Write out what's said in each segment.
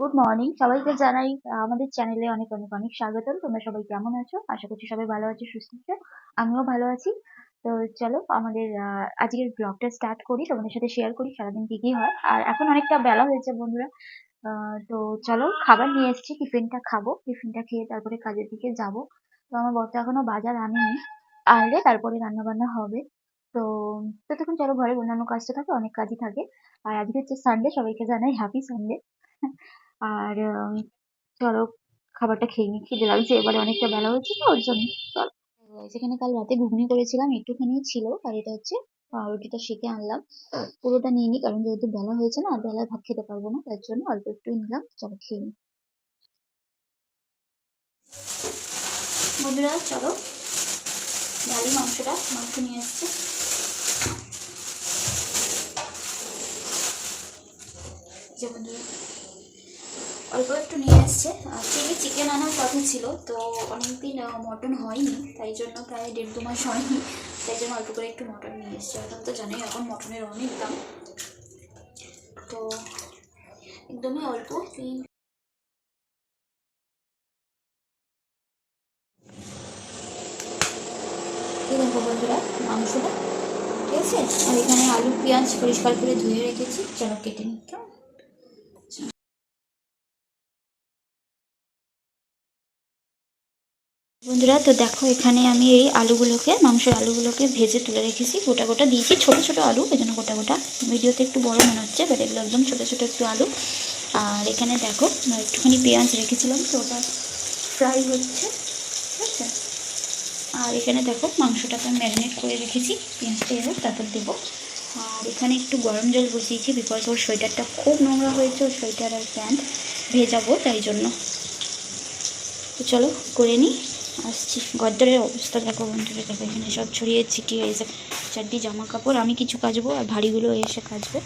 Good morning সবাইকে জানাই আমাদের চ্যানেলে অনেক অনেক অনেক স্বাগতম। তোমরা সবাই কেমন আছো? আশা করছি সবাই ভালো আছো, সুস্থ আছো। আমিও ভালো আছি। তো চলো আমাদের আজকের ব্লগটা স্টার্ট করি, তোমাদের সাথে শেয়ার করি সারাদিন কি কি হয়। আর এখন অনেকটা বেলা হয়েছে বন্ধুরা। তো চলো খাবার নিয়ে এসেছি, টিফিনটা খাবো, টিফিনটা খেয়ে তারপরে কাজের দিকে যাব। তো আমার বর তো এখনো বাজার আনেনি, আনলে তারপরে রান্না বান্না হবে। তো ততক্ষণ চলো ঘরের অন্যান্য কাজটা থাকে, অনেক কাজই থাকে। আর আজকে হচ্ছে সানডে, সবাইকে জানাই হ্যাপি সানডে। আর চলো খাবারটা খেয়ে নিই, খিদে লাগছে এবারে, অনেকটা বেলা হয়েছে তো ওর জন্য। চলো যেখানে কাল রাতে ঘুগনি করেছিলাম একটুখানি ছিল, আর এটা হচ্ছে রুটিটা সেঁকে আনলাম। পুরোটা নিয়ে নিই কারণ যেহেতু বেলা হয়েছে না, আর বেলায় ভাত খেতে পারবো না, তার জন্য অল্প একটু নিলাম। চলো খেয়ে নিই বন্ধুরা। চলো ঢালি মাংসটা, মাংস নিয়ে এসছে যে বন্ধুরা, অল্প একটু নিয়ে এসছে। চিলি চিকেন আনার কথা ছিল, তো অনেকদিন মটন হয়নি, তাই জন্য প্রায় 1.5-2 মাস হয়নি, তাই জন্য অল্প করে একটু মটন নিয়ে এসছে। এখন তো জানোই এখন মটনের অনেক দাম, তো একদমই অল্প। দেখো বন্ধুরা মাংসটা, ঠিক আছে। আর এখানে আলু পেঁয়াজ পরিষ্কার করে ধুয়ে রেখেছি, চলো কেটে নিই। কেমন বন্ধুরা, তো দেখো এখানে আমি এই আলুগুলোকে, মাংসের আলুগুলোকে ভেজে তুলে রেখেছি, গোটা গোটা দিয়েছি, ছোট ছোট আলু, এই জন্য গোটা গোটা। ভিডিওতে একটু বড় মনে হচ্ছে, বাট এগুলো একদম ছোট ছোট একটু আলু। আর এখানে দেখো একটুখানি পেঁয়াজ রেখেছিলাম, তো ওটা ফ্রাই হচ্ছে, ঠিক আছে। আর এখানে দেখো মাংসটাকে ম্যারিনেট করে রেখেছি, পেঁয়াজটা এবার তারপর দেবো। আর এখানে একটু গরম জল বসিয়েছি, বিকজ ওর সোয়েটারটা খুব নোংরা হয়েছে, ওর সোয়েটার আর প্যান্ট ভেজাবো, তাই জন্য। তো চলো করে নিই, আসছি। গদ্দরের অবস্থা দেখো বন্ধুরা, দেখো এখানে সব ছড়িয়ে ছিটিয়ে, এই যে চারটি জামা কাপড়, আমি কিছু কাচবো আর ভারীগুলো এসে কাচবে।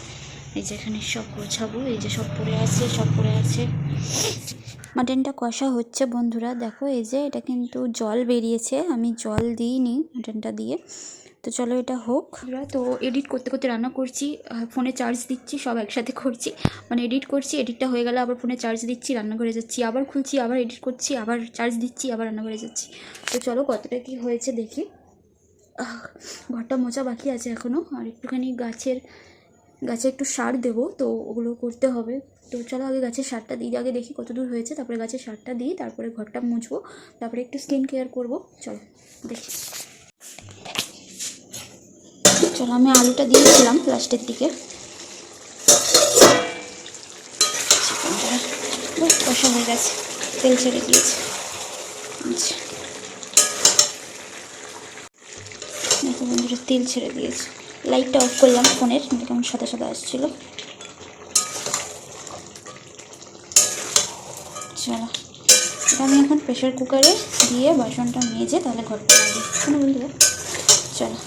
এই যে এখানে সব গোছাবো, এই যে সব পড়ে আছে, সব পড়ে আছে। মাটনটা কষা হচ্ছে বন্ধুরা, দেখো এই যে এটা কিন্তু জল বেরিয়েছে, আমি জল দিইনি মাটনটা দিয়ে। তো চলো এটা হোক। তো এডিট করতে করতে রান্না করছি, ফোনে চার্জ দিচ্ছি, সব একসাথে করছি। মানে এডিট করছি, এডিটটা হয়ে গেলে আবার ফোনে চার্জ দিচ্ছি, রান্নাঘরে যাচ্ছি, আবার খুলছি, আবার এডিট করছি, আবার চার্জ দিচ্ছি, আবার রান্নাঘরে যাচ্ছি। তো চলো কতটা কী হয়েছে দেখি। ঘরটা মোছা বাকি আছে এখনও, আর একটুখানি গাছে একটু সার দেবো, তো ওগুলো করতে হবে। তো চলো আগে গাছের সারটা দিই, আগে দেখি কত দূর হয়েছে, তারপরে গাছের সারটা দিই, তারপরে ঘরটা মুছবো, তারপরে একটু স্কিন কেয়ার করবো। চলো দেখি। চলো আমি আলুটা দিয়েছিলাম লাস্টের দিকে, কষা হয়ে গেছে, তেল ছেড়ে দিয়েছে। আচ্ছা দেখো বন্ধুরা, তেল ছেড়ে দিয়েছে। লাইটটা অফ করলাম ফোনের, কেমন সাদা সাদা আসছিলো। চলো এটা আমি এখন প্রেশার কুকারে দিয়ে বাসনটা মেজে তাহলে ঘরটা লাগে, শোনো বন্ধুরা। চলো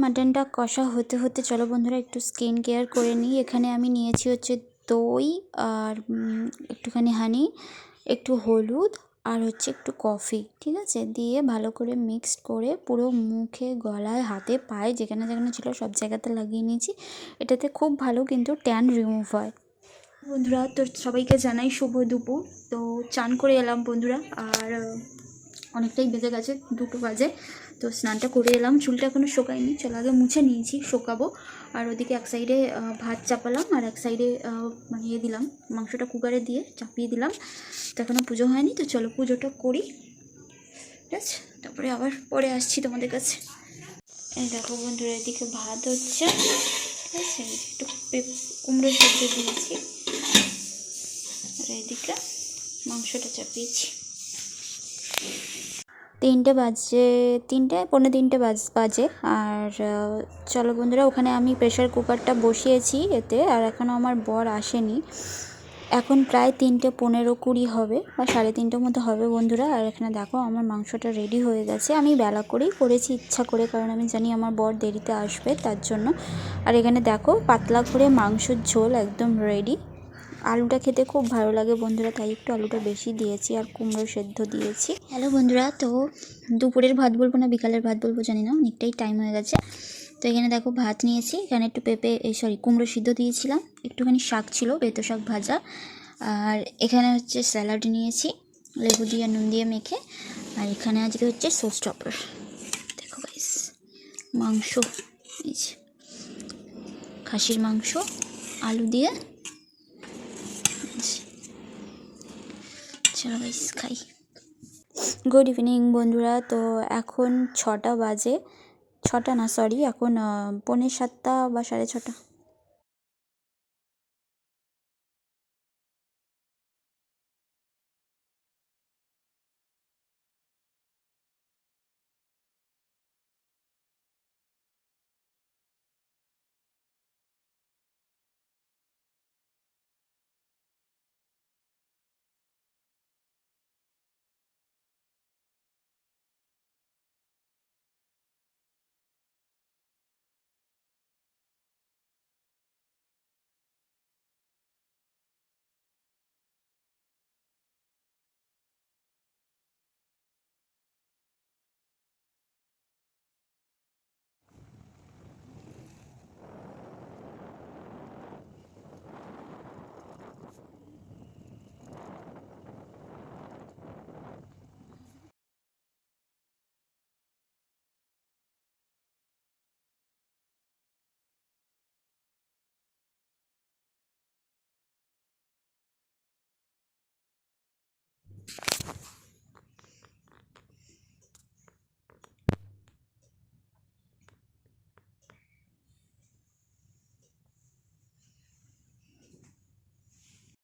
মাটনটা কষা হতে হতে চলো বন্ধুরা একটু স্কিন কেয়ার করে নিই। এখানে আমি নিয়েছি হচ্ছে দই, আর একটুখানি হানি, একটু হলুদ, আর হচ্ছে একটু কফি, ঠিক আছে, দিয়ে ভালো করে মিক্সড করে পুরো মুখে, গলায়, হাতে, পায়ে, যেখানে যেখানে ছিল সব জায়গাতে লাগিয়ে নিয়েছি। এটাতে খুব ভালো কিন্তু ট্যান রিমুভ হয়। বন্ধুরা তো সবাইকে জানাই শুভ দুপুর। তো চান করে এলাম বন্ধুরা, আর অনেকটাই বেজে গেছে, 2টো বাজে। তো স্নানটা করে এলাম, চুলটা এখনও শোকায়নি, চলো আগে মুছে নিয়েছি, শোকাবো। আর ওদিকে এক সাইডে ভাত চাপালাম, আর এক সাইডে মানে দিলাম মাংসটা কুকারে দিয়ে চাপিয়ে দিলাম। তো এখনও পুজো হয়নি, তো চলো পুজোটা করি, ঠিক আছে, তারপরে আবার পরে আসছি তোমাদের কাছে। এই দেখো বন্ধুরা, এদিকে ভাত হচ্ছে, ঠিক আছে, একটু কুমড়ো সেদ্ধ দিয়েছি, আর এইদিকে মাংসটা চাপিয়েছি। 3টে বাজে, 3টে পৌনে 3টে বাজে। আর চলো বন্ধুরা, ওখানে আমি প্রেশার কুকারটা বসিয়েছি এতে, আর এখনও আমার বর আসেনি। এখন প্রায় 3:15-20 হবে, বা 3:30টার মতো হবে বন্ধুরা। আর এখানে দেখো আমার মাংসটা রেডি হয়ে গেছে, আমি বেলা করেই করেছি ইচ্ছা করে, কারণ আমি জানি আমার বর দেরিতে আসবে, তার জন্য। আর এখানে দেখো পাতলা করে মাংসের ঝোল একদম রেডি। আলুটা খেতে খুব ভালো লাগে বন্ধুরা, তাই একটু আলুটা বেশি দিয়েছি, আর কুমড়ো সেদ্ধ দিয়েছি। হ্যালো বন্ধুরা, তো দুপুরের ভাত বলবো না বিকালের ভাত বলবো জানি না, অনেকটাই টাইম হয়ে গেছে। তো এখানে দেখো ভাত নিয়েছি, এখানে একটু পেঁপে কুমড়ো সিদ্ধ দিয়েছিলাম, একটুখানি শাক ছিল, বেতো শাক ভাজা, আর এখানে হচ্ছে স্যালাড নিয়েছি লেবু দিয়ে নুন দিয়ে মেখে, আর এখানে আজকে হচ্ছে সস টপার। দেখো গাইস, মাংস, এই যে খাসির মাংস আলু দিয়ে। চলো গাইস খাই। গুড ইভিনিং বন্ধুরা। তো এখন 6টা বাজে, 6টা না সরি, এখন 6:45 বা 6:30।